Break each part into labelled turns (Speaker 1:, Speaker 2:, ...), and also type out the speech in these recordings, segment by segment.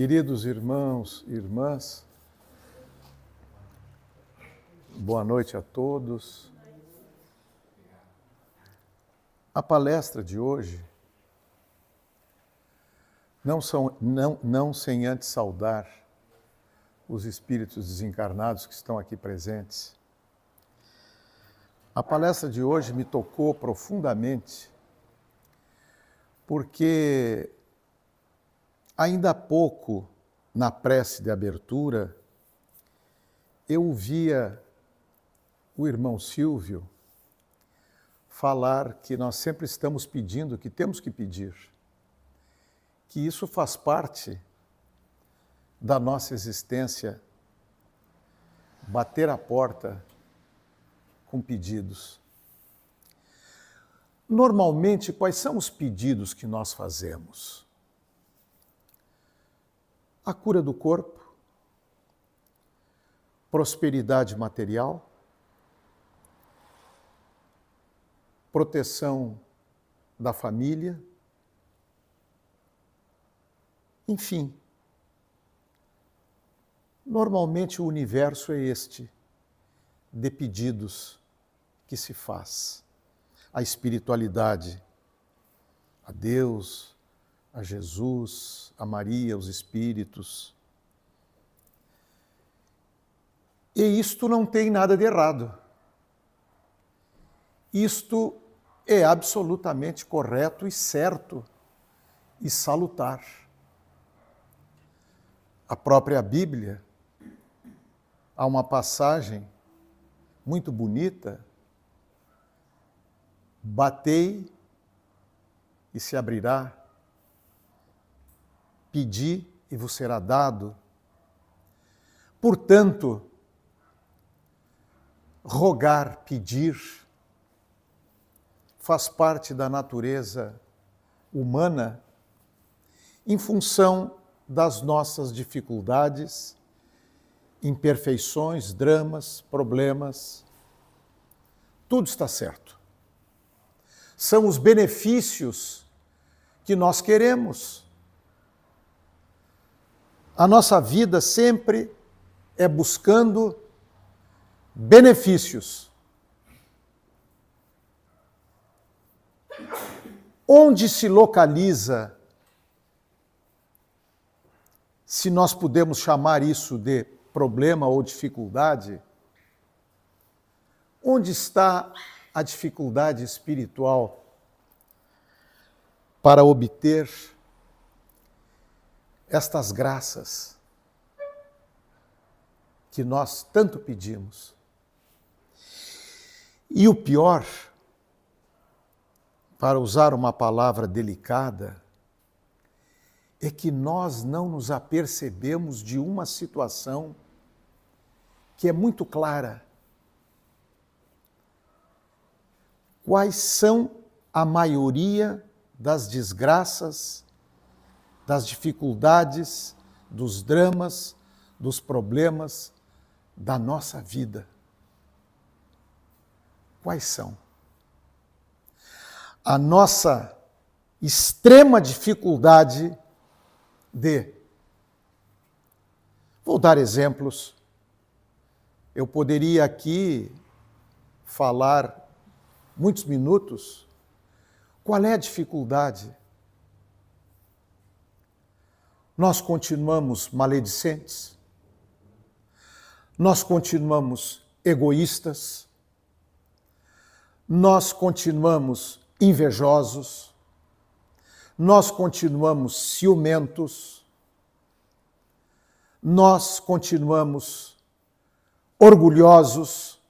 Speaker 1: Queridos irmãos e irmãs, boa noite a todos. A palestra de hoje, não sem antes saudar os espíritos desencarnados que estão aqui presentes. A palestra de hoje me tocou profundamente, porque ainda há pouco, na prece de abertura, eu ouvia o irmão Silvio falar que nós sempre estamos pedindo, que temos que pedir, que isso faz parte da nossa existência, bater a porta com pedidos. Normalmente, quais são os pedidos que nós fazemos? A cura do corpo, prosperidade material, proteção da família, enfim. Normalmente o universo é este, de pedidos que se faz. A espiritualidade, a Deus, a Jesus, a Maria, os Espíritos. E isto não tem nada de errado. Isto é absolutamente correto e certo e salutar. A própria Bíblia, há uma passagem muito bonita: batei e se abrirá, pedi e vos será dado. Portanto, rogar, pedir, faz parte da natureza humana em função das nossas dificuldades, imperfeições, dramas, problemas. Tudo está certo. São os benefícios que nós queremos. A nossa vida sempre é buscando benefícios. Onde se localiza, se nós podemos chamar isso de problema ou dificuldade, onde está a dificuldade espiritual para obter estas graças que nós tanto pedimos? E o pior, para usar uma palavra delicada, é que nós não nos apercebemos de uma situação que é muito clara. Quais são a maioria das desgraças, das dificuldades, dos dramas, dos problemas da nossa vida? Quais são? A nossa extrema dificuldade de... Vou dar exemplos. Eu poderia aqui falar muitos minutos. Qual é a dificuldade? Nós continuamos maledicentes, nós continuamos egoístas, nós continuamos invejosos, nós continuamos ciumentos, nós continuamos orgulhosos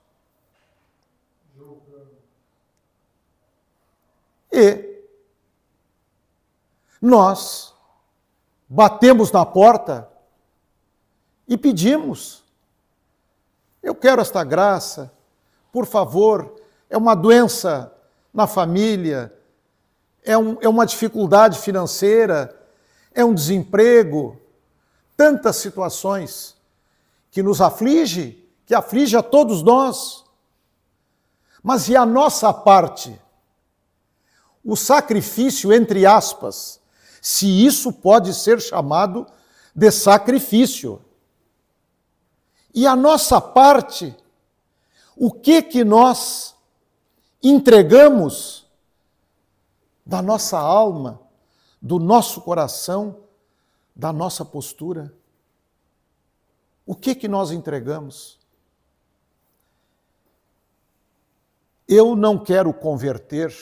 Speaker 1: e nós batemos na porta e pedimos: eu quero esta graça, por favor, é uma doença na família, é uma dificuldade financeira, é um desemprego, tantas situações que nos aflige, que aflige a todos nós. Mas e a nossa parte? O sacrifício, entre aspas, se isso pode ser chamado de sacrifício. E a nossa parte, o que nós entregamos da nossa alma, do nosso coração, da nossa postura? O que nós entregamos? Eu não quero converter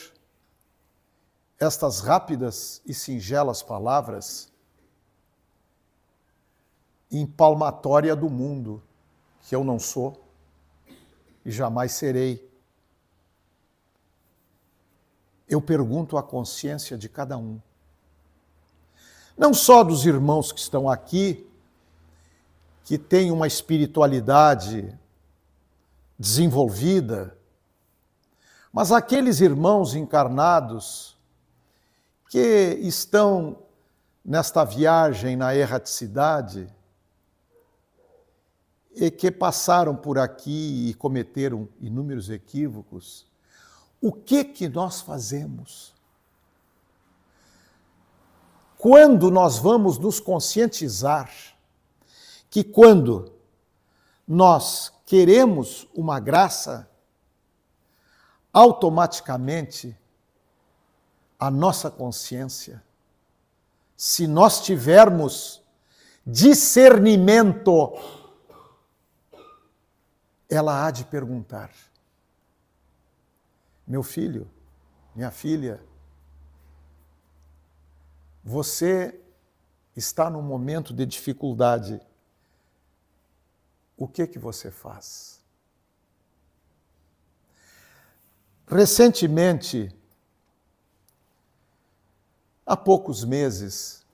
Speaker 1: estas rápidas e singelas palavras em palmatória do mundo, que eu não sou e jamais serei. Eu pergunto à consciência de cada um, não só dos irmãos que estão aqui, que têm uma espiritualidade desenvolvida, mas aqueles irmãos encarnados que estão nesta viagem na erraticidade e que passaram por aqui e cometeram inúmeros equívocos, o que nós fazemos? Quando nós vamos nos conscientizar que quando nós queremos uma graça, automaticamente a nossa consciência, se nós tivermos discernimento, ela há de perguntar: meu filho, minha filha, você está num momento de dificuldade. O que você faz? Recentemente, há poucos meses,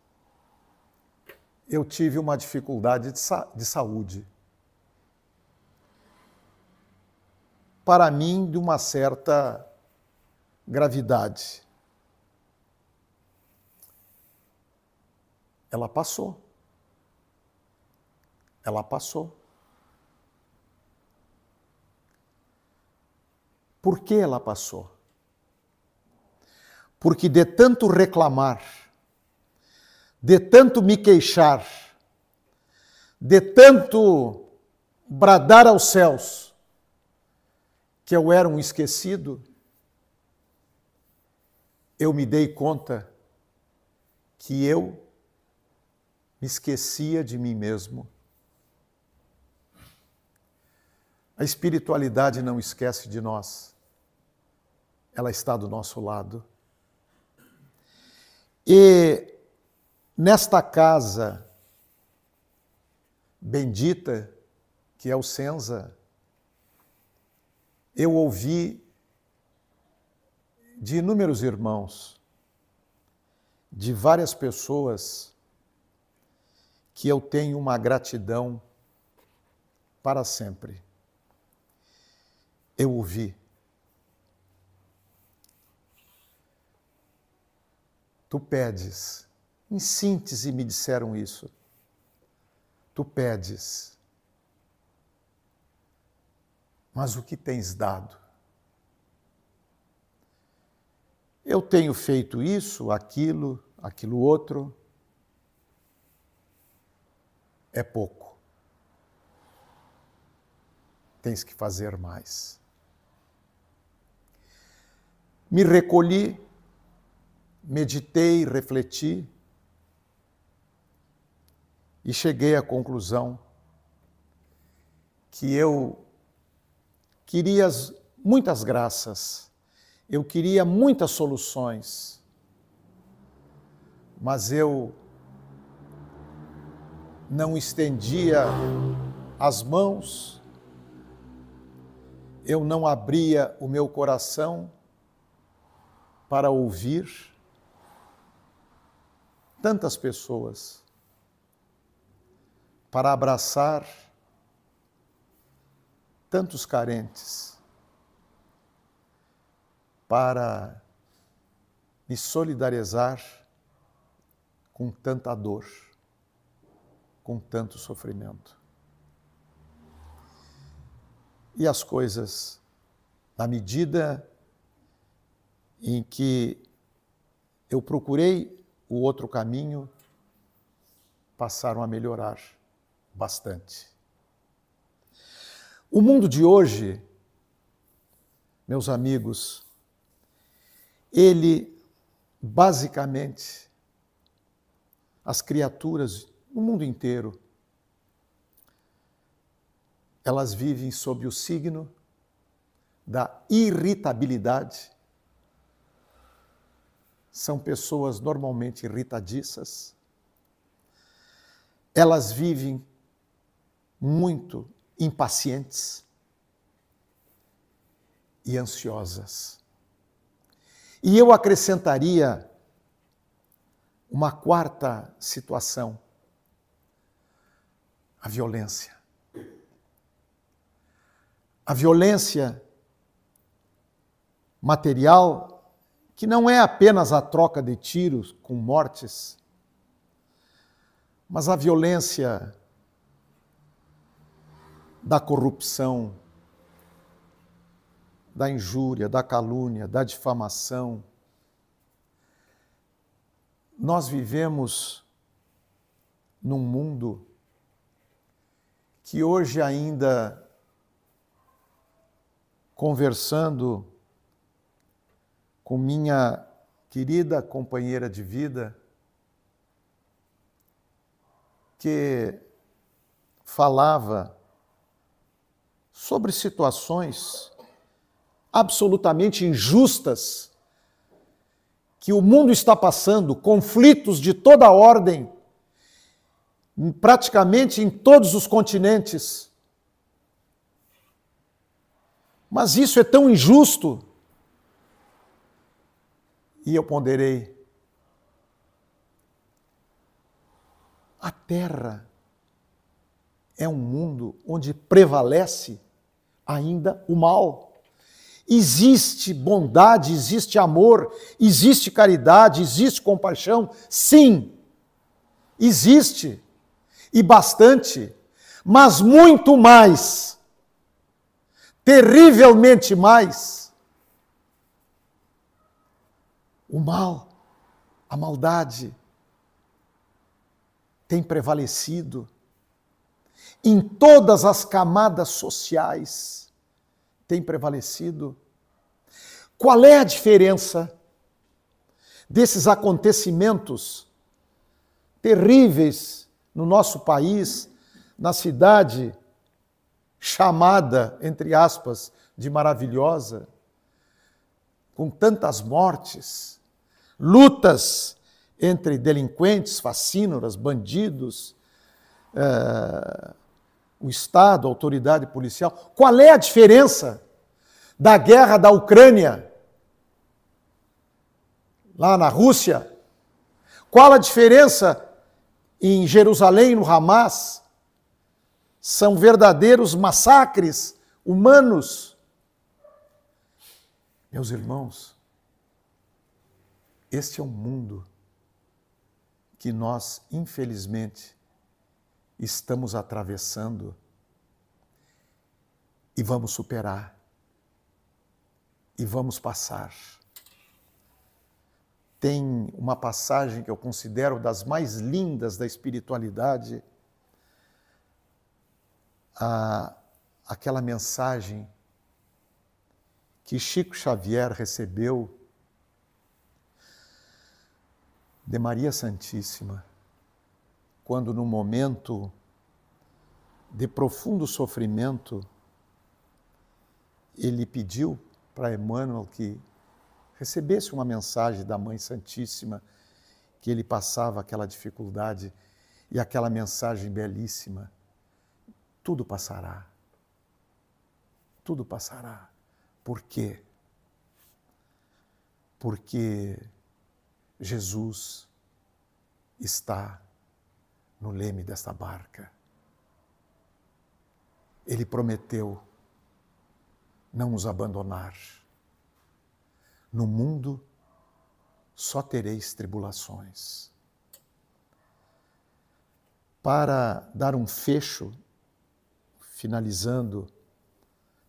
Speaker 1: eu tive uma dificuldade de saúde. Para mim, de uma certa gravidade. Ela passou. Ela passou. Por que ela passou? Porque de tanto reclamar, de tanto me queixar, de tanto bradar aos céus, que eu era um esquecido, eu me dei conta que eu me esquecia de mim mesmo. A espiritualidade não esquece de nós. Ela está do nosso lado. E nesta casa bendita, que é o Senza, eu ouvi de inúmeros irmãos, de várias pessoas, que eu tenho uma gratidão para sempre. Eu ouvi. Tu pedes. Em síntese me disseram isso. Tu pedes. Mas o que tens dado? Eu tenho feito isso, aquilo outro. É pouco. Tens que fazer mais. Me recolhi, meditei, refleti e cheguei à conclusão que eu queria muitas graças, eu queria muitas soluções, mas eu não estendia as mãos, eu não abria o meu coração para ouvir tantas pessoas, para abraçar tantos carentes, para me solidarizar com tanta dor, com tanto sofrimento. E as coisas, na medida em que eu procurei o outro caminho, passaram a melhorar bastante. O mundo de hoje, meus amigos, ele basicamente, as criaturas no mundo inteiro, elas vivem sob o signo da irritabilidade. São pessoas normalmente irritadiças. Elas vivem muito impacientes e ansiosas. E eu acrescentaria uma quarta situação: a violência. A violência material, que não é apenas a troca de tiros com mortes, mas a violência da corrupção, da injúria, da calúnia, da difamação. Nós vivemos num mundo que hoje ainda, conversando com minha querida companheira de vida, que falava sobre situações absolutamente injustas que o mundo está passando, conflitos de toda ordem, praticamente em todos os continentes. Mas isso é tão injusto. E eu ponderei: a Terra é um mundo onde prevalece ainda o mal. Existe bondade, existe amor, existe caridade, existe compaixão. Sim, existe. E bastante. Mas muito mais, terrivelmente mais, o mal, a maldade tem prevalecido em todas as camadas sociais, tem prevalecido. Qual é a diferença desses acontecimentos terríveis no nosso país, na cidade chamada, entre aspas, de maravilhosa, com tantas mortes, lutas entre delinquentes, facínoras, bandidos, o Estado, a autoridade policial? Qual é a diferença da guerra da Ucrânia, lá na Rússia? Qual a diferença em Jerusalém, no Hamas? São verdadeiros massacres humanos. Meus irmãos, este é um mundo que nós, infelizmente, estamos atravessando e vamos superar. E vamos passar. Tem uma passagem que eu considero das mais lindas da espiritualidade, aquela mensagem que Chico Xavier recebeu de Maria Santíssima, quando num momento de profundo sofrimento, ele pediu para Emmanuel que recebesse uma mensagem da Mãe Santíssima, que ele passava aquela dificuldade, e aquela mensagem belíssima: tudo passará. Tudo passará. Por quê? Porque Jesus está no leme desta barca. Ele prometeu não nos abandonar. No mundo só tereis tribulações. Para dar um fecho, finalizando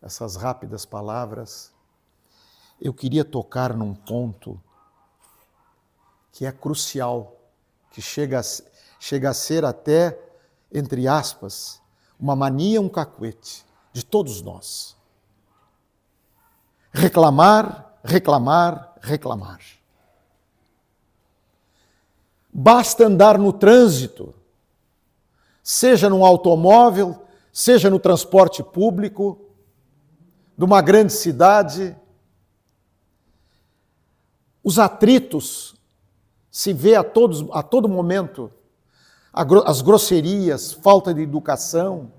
Speaker 1: essas rápidas palavras, eu queria tocar num ponto que é crucial, que chega chega a ser até, entre aspas, uma mania, um cacuete de todos nós. Reclamar, reclamar, reclamar. Basta andar no trânsito, seja num automóvel, seja no transporte público, de uma grande cidade. Os atritos se vê a todo momento, as grosserias, falta de educação,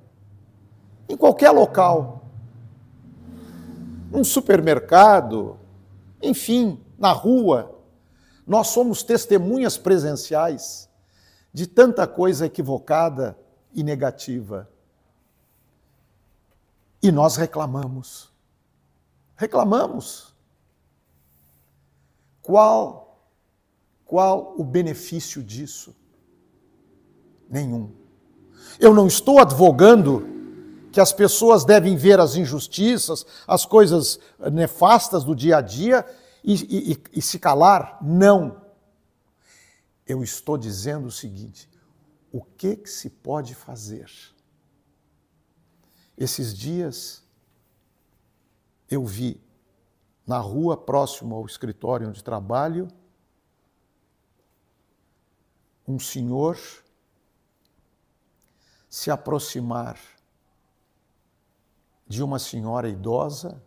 Speaker 1: em qualquer local. Num supermercado, enfim, na rua. Nós somos testemunhas presenciais de tanta coisa equivocada e negativa. E nós reclamamos. Reclamamos. Qual o benefício disso? Nenhum. Eu não estou advogando que as pessoas devem ver as injustiças, as coisas nefastas do dia a dia e se calar. Não. Eu estou dizendo o seguinte: o que se pode fazer? Esses dias eu vi na rua, próximo ao escritório onde trabalho, um senhor se aproximar de uma senhora idosa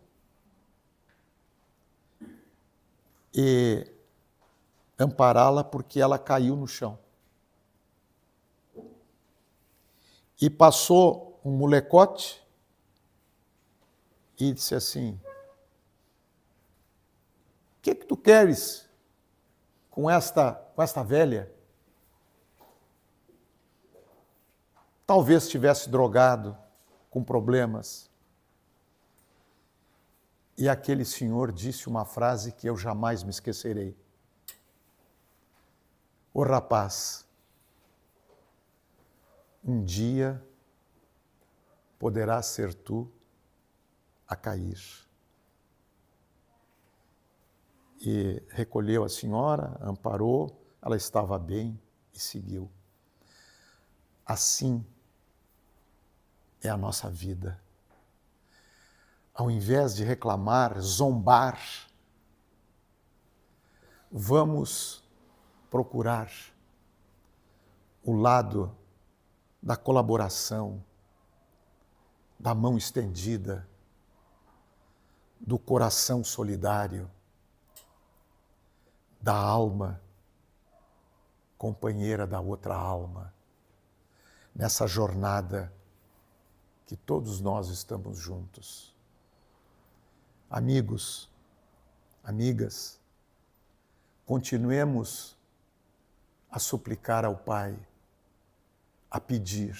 Speaker 1: e ampará-la porque ela caiu no chão. E passou um molecote e disse assim: o que tu queres com esta velha? Talvez estivesse drogado, com problemas. E aquele senhor disse uma frase que eu jamais me esquecerei. Ô rapaz, um dia poderás ser tu a cair. E recolheu a senhora, amparou, ela estava bem e seguiu. Assim é a nossa vida. Ao invés de reclamar, zombar, vamos procurar o lado da colaboração, da mão estendida, do coração solidário, da alma companheira da outra alma, nessa jornada que todos nós estamos juntos. Amigos, amigas, continuemos a suplicar ao Pai, a pedir,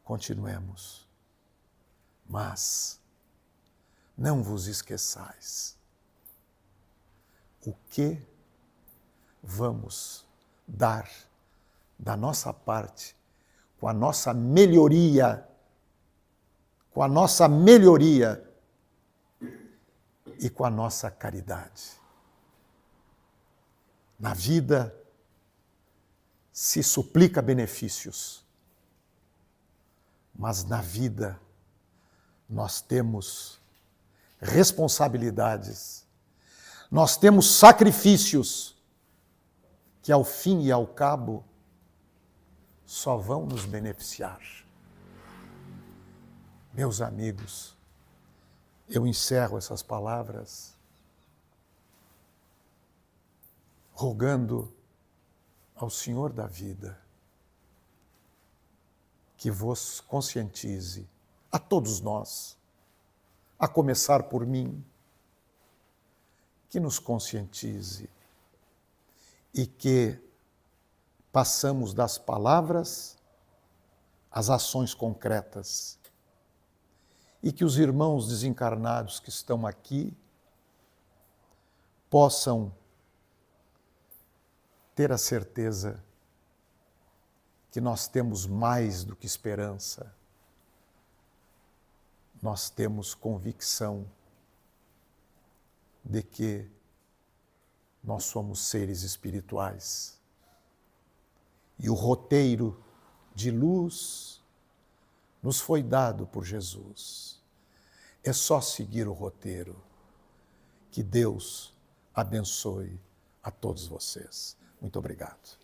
Speaker 1: continuemos. Mas não vos esqueçais o que vamos dar da nossa parte com a nossa melhoria, e com a nossa caridade. Na vida se suplica benefícios, mas na vida nós temos responsabilidades, nós temos sacrifícios que ao fim e ao cabo só vão nos beneficiar. Meus amigos, eu encerro essas palavras rogando ao Senhor da vida que vos conscientize, a todos nós, a começar por mim, que nos conscientize e que passamos das palavras às ações concretas e que os irmãos desencarnados que estão aqui possam ter a certeza que nós temos mais do que esperança, nós temos convicção de que nós somos seres espirituais E o roteiro de luz nos foi dado por Jesus. É só seguir o roteiro. Que Deus abençoe a todos vocês. Muito obrigado.